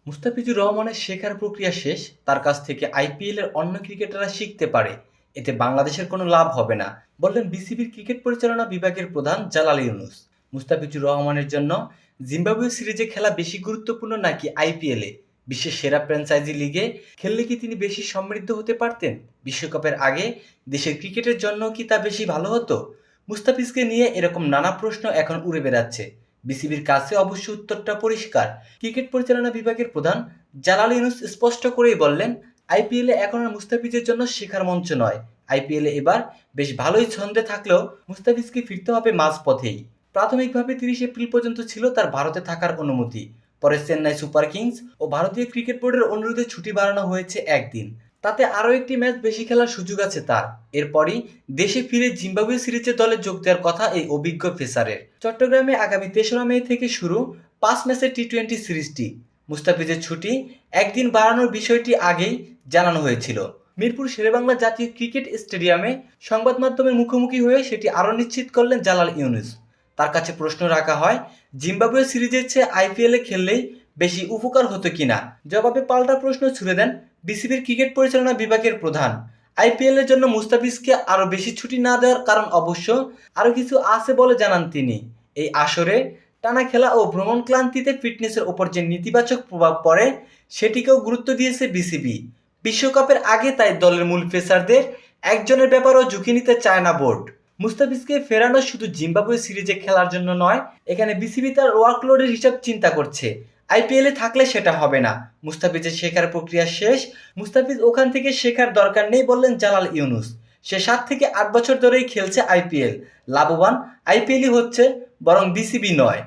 মুস্তাফিজুর রহমানের শেখার প্রক্রিয়া শেষ, তার কাছ থেকে আইপিএলের অন্য ক্রিকেটাররা শিখতে পারে, এতে বাংলাদেশের কোনো লাভ হবে না, বললেন বিসিবির ক্রিকেট পরিচালনা বিভাগের প্রধান জালাল ইউনুস। মুস্তাফিজুর রহমানের জন্য জিম্বাবুয়ে সিরিজে খেলা বেশি গুরুত্বপূর্ণ নাকি আইপিএলে? বিশ্বের সেরা ফ্র্যাঞ্চাইজি লিগে খেললে কি তিনি বেশি সমৃদ্ধ হতে পারতেন? বিশ্বকাপের আগে দেশের ক্রিকেটের জন্য কি তা বেশি ভালো হতো? মুস্তাফিজকে নিয়ে এরকম নানা প্রশ্ন এখন উড়ে বেড়াচ্ছে। বিসিবির কাছে অবশ্য উত্তরটা পরিষ্কার। ক্রিকেট পরিচালনা বিভাগের প্রধান জালাল ইউনুস স্পষ্ট করেই বললেন, আইপিএলে এখন আর মুস্তাফিজের জন্য শেখার মঞ্চ নয়। আইপিএলে এবার বেশ ভালোই ছন্দে থাকলেও মুস্তাফিজকে ফিরতে হবে মাঝপথেই। প্রাথমিকভাবে ৩০ এপ্রিল পর্যন্ত ছিল তার ভারতে থাকার অনুমতি। পরে চেন্নাই সুপার কিংস ও ভারতীয় ক্রিকেট বোর্ডের অনুরোধে ছুটি বাড়ানো হয়েছে একদিন। তাতে আরও একটি ম্যাচ বেশি খেলার সুযোগ আছে তার। এরপরই দেশে ফিরে জিম্বাবুয়ে সিরিজের দলে যোগ দেওয়ার কথা এই অভিজ্ঞ পেসারের। চট্টগ্রামে আগামী ৩রা মে থেকে শুরু ৫ ম্যাচের টি-20 সিরিজটি। মুস্তাফিজের ছুটি একদিন বাড়ানোর বিষয়টি আগেই জানানো হয়েছিল। মিরপুর শেরেবাংলা জাতীয় ক্রিকেট স্টেডিয়ামে সংবাদ মাধ্যমের মুখোমুখি হয়ে সেটি আরও নিশ্চিত করলেন জালাল ইউনুস। তার কাছে প্রশ্ন রাখা হয়, জিম্বাবুয়ে সিরিজের চেয়ে আইপিএলে খেললেই বেশি উপকার হতো কিনা। জবাবে পাল্টা প্রশ্ন ছুড়ে দেন বিসিবির ক্রিকেট পরিচালনা বিভাগের প্রধান। আইপিএলের জন্য মুস্তাফিজকে আরও বেশি ছুটি না দেওয়ার কারণ অবশ্য আরও কিছু আছে বলে জানান তিনি। এই আসরে টানা খেলা ও ভ্রমণ ক্লান্তিতে ফিটনেসের ওপর যে নেতিবাচক প্রভাব পড়ে সেটিকেও গুরুত্ব দিয়েছে বিসিবি। বিশ্বকাপের আগে তাই দলের মূল পেসারদের একজনের ব্যাপারেও ঝুঁকি নিতে চায় না বোর্ড। মুস্তাফিজকে ফেরানো শুধু জিম্বাবুয়ে সিরিজে খেলার জন্য নয়, এখানে বিসিবি তার ওয়ার্কলোডের হিসাব চিন্তা করছে। আইপিএলে থাকলে সেটা হবে না। মুস্তাফিজের শেখার প্রক্রিয়া শেষ, মুস্তাফিজ ওখান থেকে শেখার দরকার নেই বললেন জালাল ইউনুস। সে 7 থেকে 8 বছর ধরেই খেলছে আইপিএল। লাভবান আইপিএলই হচ্ছে, বরং বিসিবি নয়।